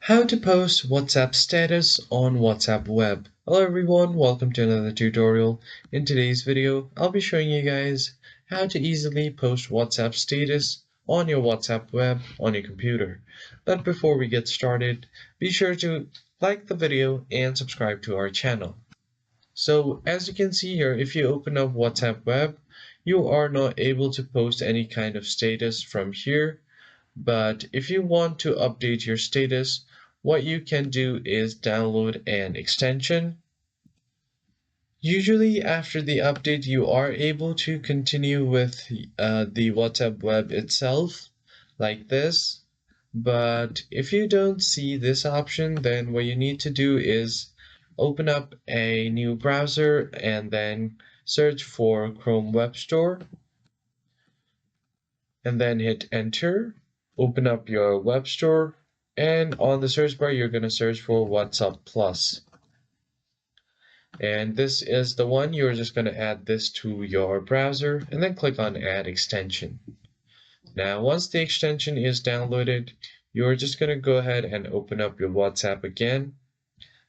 How to post WhatsApp status on WhatsApp web. Hello everyone, welcome to another tutorial. In today's video, I'll be showing you guys how to easily post WhatsApp status on your WhatsApp web on your computer. But before we get started, be sure to like the video and subscribe to our channel. So as you can see here, if you open up WhatsApp web, you are not able to post any kind of status from here. But if you want to update your status, what you can do is download an extension. Usually after the update, you are able to continue with the WhatsApp web itself like this. But if you don't see this option, then what you need to do is open up a new browser and then search for Chrome Web Store and then hit enter. Open up your web store, and on the search bar you're going to search for WhatsApp Plus, and this is the one. You're just going to add this to your browser and then click on add extension. Now once the extension is downloaded, you're just going to go ahead and open up your WhatsApp again,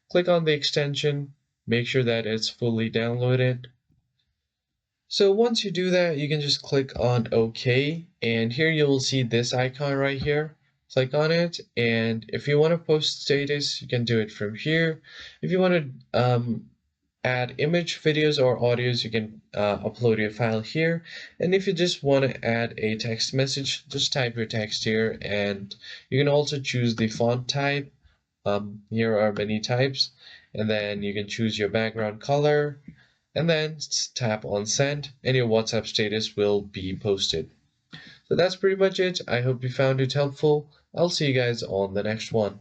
click on the extension, make sure that it's fully downloaded. So once you do that, you can just click on OK, and here you will see this icon right here. Click on it, and if you want to post status, you can do it from here. If you want to add image, videos, or audios, you can upload your file here. And if you just want to add a text message, just type your text here, and you can also choose the font type. Here are many types, and then you can choose your background color, and then tap on send, and your WhatsApp status will be posted. So that's pretty much it. I hope you found it helpful. I'll see you guys on the next one.